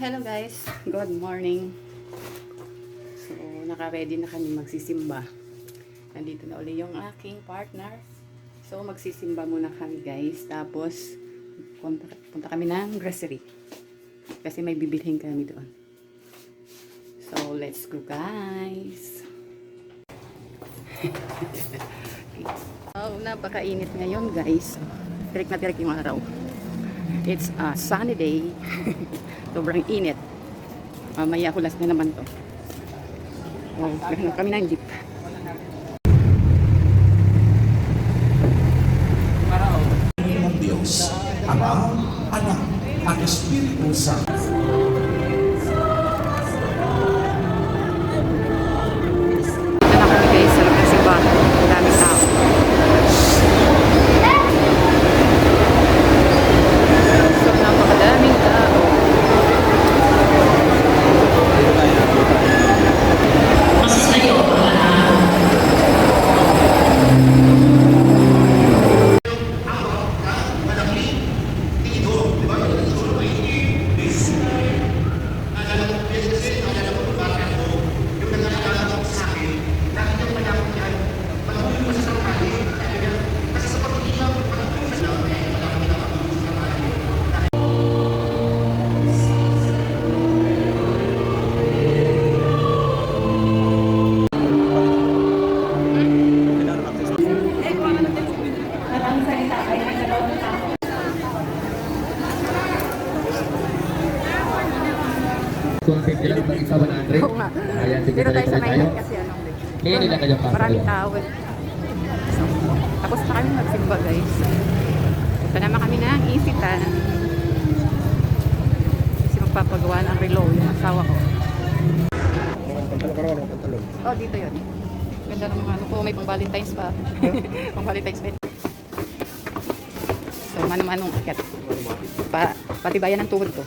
Hello guys, good morning. So, naka-ready na kami magsisimba. Nandito na uli yung aking partner. So, magsisimba muna kami guys. Tapos, punta kami ng grocery. Kasi may bibilhin kami doon. So, let's go guys. So, napakainit ngayon guys. Tirik na tirik yung araw. It's a sunny day. Sobrang init. Mamaya hulas na naman to. Oh, gano'n kami ng jeep. Ng Diyos, Ama, Anak, at Espiritu Santo. Ito na kami guys sa lugar simbahan. Maraming tao. So, napakadaming tao. Kung pipila ng isa 100. Oo nga. Ayan, sige, Pero tayo sa tayo. 9 kasi ano. Kaya nila kayo pa. Maraming tao. So, tapos na kami magsimba guys. Punta naman kami ng Isitan. Kasi magpapagawa ng relo yung asawa ko. Oh, dito yun. Ganda ng mga ano po. May pang Valentine's pa. Pang Valentine's pa. So, mano-manong akit. Patibayan ng tuhod ko.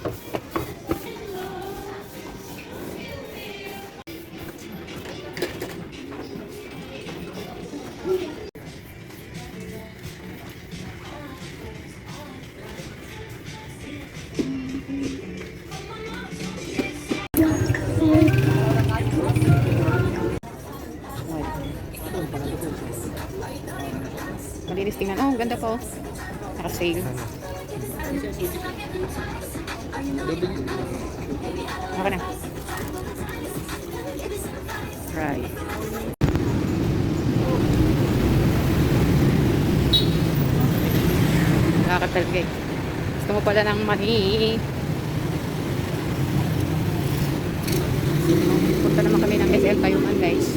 Malinis tingnan. Oh, ganda po. Naka-sale. Ako na. Right. Nakakatalga eh. Gusto mo pala ng mani. Punta naman kami ng SM Tayuman guys.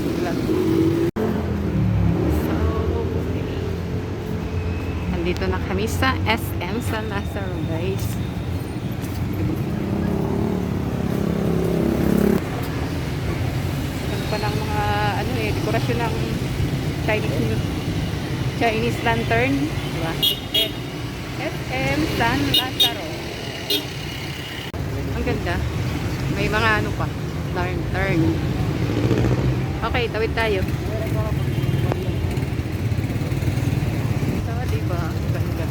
Dito na kami sa SM San Lazaro guys. Ano pa lang mga ano eh, dekorasyon ng Chinese lantern, di ba? SM San Lazaro. Ang ganda. May mga ano pa, lantern. Okay, tawid tayo. Diba? Ganda.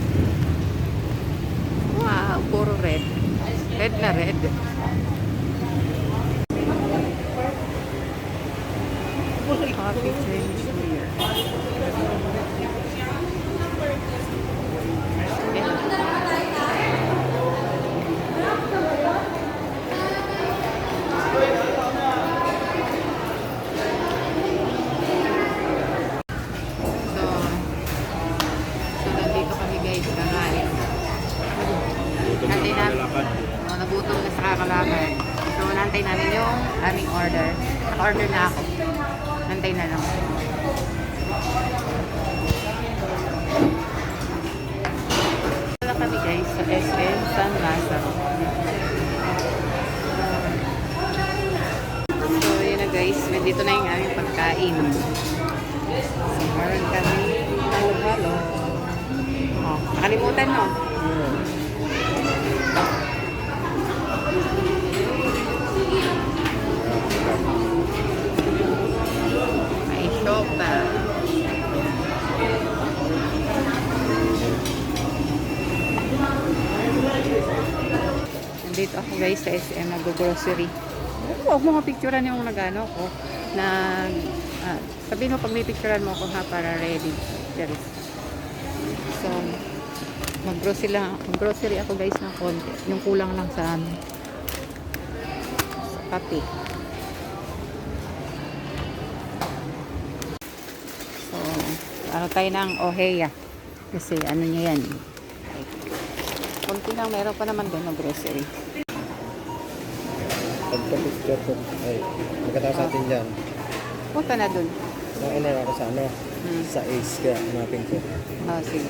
Wow, puro red. Red na red. Happy Chinese New Year. Nagutom na sa kakalakad. So, nantay namin yung aming order. Naka-order na ako. Nantay na lang. Wala kami guys sa SM San Lazaro. So, yun na guys. Nandito na yung aming pagkain. So, meron kami halo-halo. Oh, nakalimutan no? May sopa. Nandito ako guys sa SM, nag-grocery. Huwag mo mapicturan yung nagano ko. Sabihin mo pag may picturan mo ko ha, para ready. There is. So, mag-grocery ako guys ng konti. Yung kulang lang sa kape. So, ano tayo ng Oheya. Kasi ano niya yan. Konti lang, meron pa naman doon ng grocery. Pagka-picture ko, ay, magkatapos natin dyan. Punta na doon. Nauna ako sa ano, sa Ace, kaya hanapin ko. Oh, sige.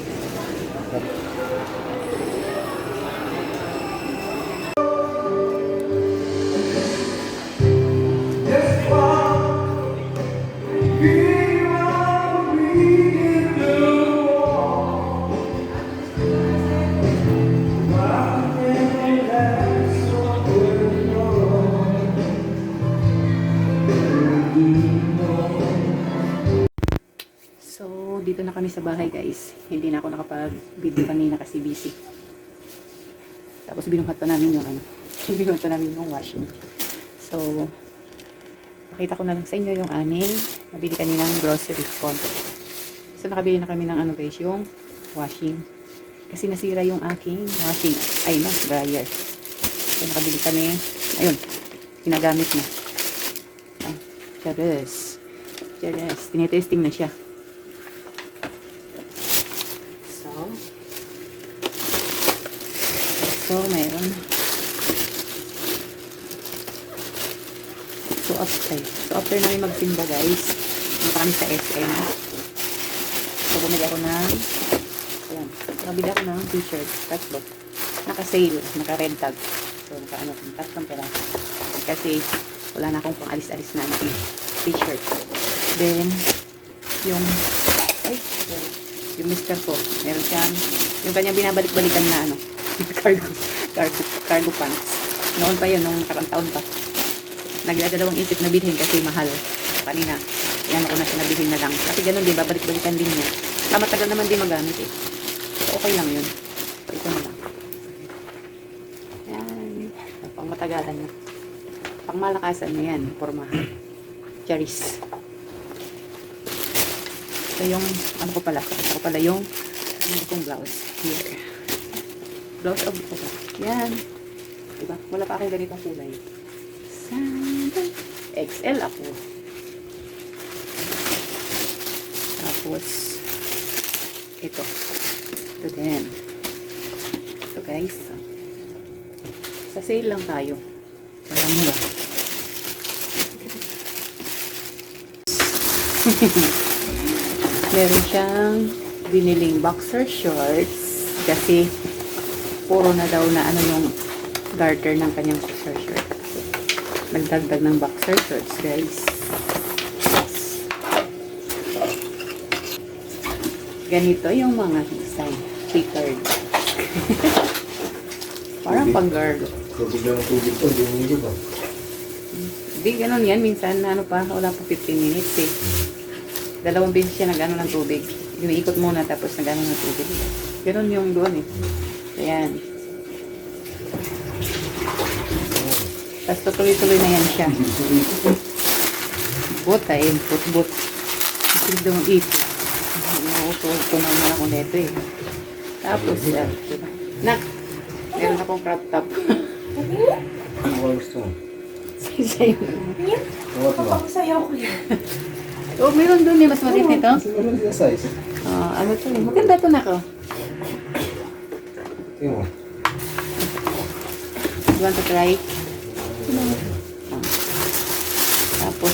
So, dito na kami sa bahay guys. Hindi na ako nakapag-video kanina kasi busy. Tapos binuhat pa namin yung binuhat pa namin yung washing. So, pakita ko na lang sa inyo yung aming nabili kaninang grocery konti. So, nakabili na kami ng guys, yung washing. Kasi nasira yung aking washing. Ay, no, dryer. So, nakabili kami. Ayun, ginagamit na. Chares. Tinetesting na siya. So, mayroon. So, after namin magsimba guys, punta kami sa SM. So, bumili ako ng t-shirt, tatlo. Naka-sale, naka-red tag. So, tatlong peraso. Kasi, wala na akong pang-alis-alis na t-shirt. Then, yung mister ko, meron siyang, yung kanyang binabalik-balikan na cargo pants. Noon pa yun, nung nakarang taon pa. Nagdadalawang isip na bilhin kasi mahal. Kanina, yan ako na siya nabilhin na lang. Kasi ganun din, babalik-balikan din niya. Matagal naman din magamit eh. So, okay lang yun. So, ito na lang. Yan. Pang matagalan na. Pang malakasan na yan. Pormahan. Charis. So, yung, ano ko pala yung, itong blouse. Here. Blouse of ito. Yan. Diba? Wala pa aking ganitong kulay. Sandal. XL ako. Tapos, ito. Ito din. Ito guys. Sa sale lang tayo. Wala mura. Meron siyang biniling boxer shorts kasi puro na daw na yung garter ng kanyang boxer shirt. Nagdagdag ng boxer shorts, guys. Ganito yung mga design. Checkered. Parang pang-girl. Tubig lang ang tubig ko, hindi ba? Hindi, ganun yan. Minsan, wala pa 15 minutes eh. 2 beses siya nag-ano ng tubig. Iniikot muna tapos nag-ano ng tubig. Ganun yung doon eh. Ayan. Tapos tuloy-tuloy na yan siya. Put. Isig daw ang ipot. Ito naman ako neto eh. Tapos, diba? Nak, meron akong crop top. Ano ba gusto mo? Sa'yo. What ba? Papasayaw ko yan. Oh, meron doon eh. Mas maliit nito. Siguro yung size. Ano to eh. Maganda to na ko. Tingnan mo. You want to try? Tapos,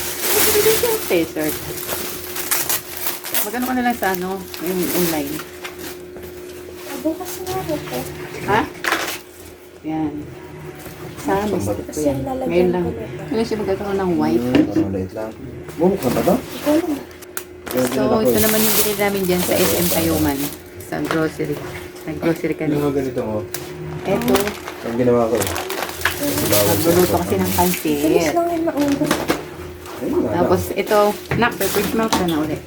ito yung t-shirt. Magano ka na lang sa yung online. Bukas na ako po. Ha? Yan. Sa mister ko yan. Ngayon lang. Ngayon siya magkakaroon ng white. Parang maliit lang. Bumuk na ba ito? Ikaw lang. So, ito naman yung binili namin dyan sa SM Tayuman. Sa grocery. Nag-grocery kami. Ano ganito mo? Eto. Ang ginawa ko. Nagluluto kasi ng pansit. Bilis lang yung naubos. Tapos ito, pepper milk na ulit.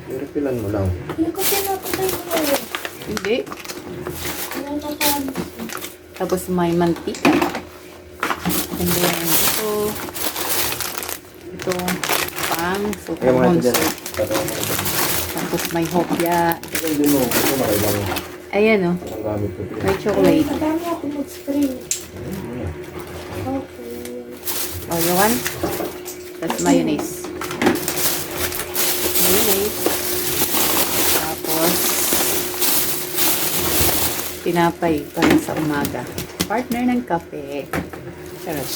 I-refilan mo lang. Hindi ko pinapatay ko ngayon. Hindi. Ano na pa? Tapos may mantika. And then, ito pang super Kaya mga ito monster. dyan. Tapos may hopya. Hindi mo, ito makailang Ayan o, ang gamit ko. may chocolate. Madami ako mag-spray. Okay. O, yawan. Tapos mayonnaise. Tapos, tinapay para sa umaga. Partner ng kape. Charot.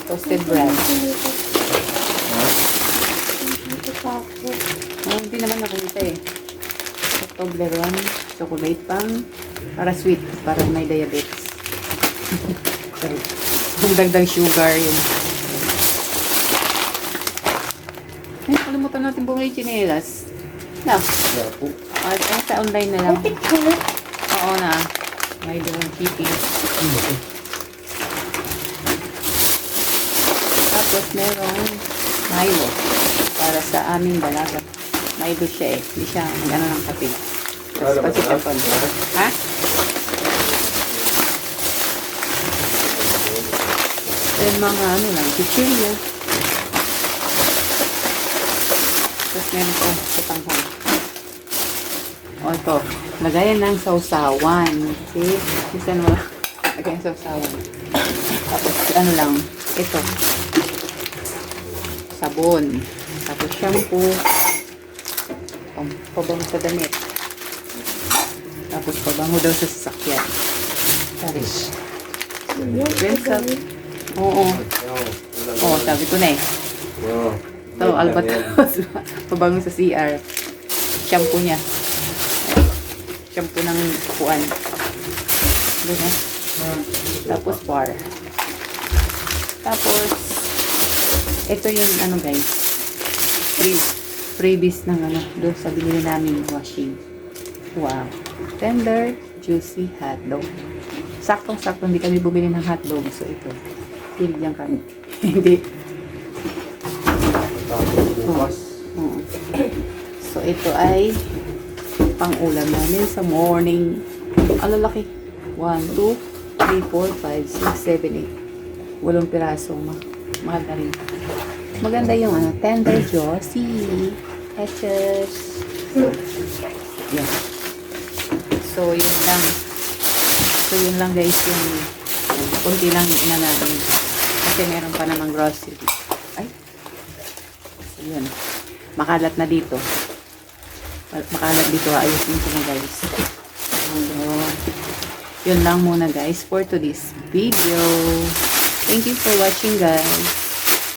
Toasted bread. Oh, hindi naman nakunta eh. Toblerone, chocolate pang, para sweet, para may diabetes. Yung dagdag sugar yun. Ay, kalimutan natin bumili chinelas. No. Ay, sa online na lang. Picture. Oo na. May doon shipping. Tapos merong Milo para sa aming dalaga. Milo siya eh. Hindi siya mag-ano ng kape. Tapos pasipapon. Ha? Then mga ano lang, chichirya. Tapos meron ko sa panghon. O ito, lagayan ng sausawan. See? Isa na wala. Lagayan ng sausawan. Tapos ano lang, ito. Sabon. Tapos shampoo. Pabango sa damit. Tapos pabango daw sa sasakyan. Taris. Rinse up. Oo. Oo, sabi ko na eh. Ito, albatros. Pabango sa CR. Shampoo niya. Shampoo ng kuan. Doon eh. Tapos bar. Tapos, ito yung ano guys. Freebies ng ano. Doon sa binili namin washing. Wow. Tender, juicy hotdog. Saktong-sakto, hindi kami bumili ng hotdog. So, ito. Binigyan kami. Hindi. Oo. So, ito ay pang-ulam namin sa morning. Ang lalaki. 1, 2, 3, 4, 5, 6, 7, 8. 8 pirasong mahal na rin. Maganda yung ano, tender juicy. Etches. Yan. So, yun lang. So, yun lang guys yung kunti lang ina natin. Kasi meron pa namang grocery. Ay. So, yun. Makalat na dito. Makalat dito. Ayusin ko na guys. So, yun lang muna guys for today's video. Thank you for watching guys.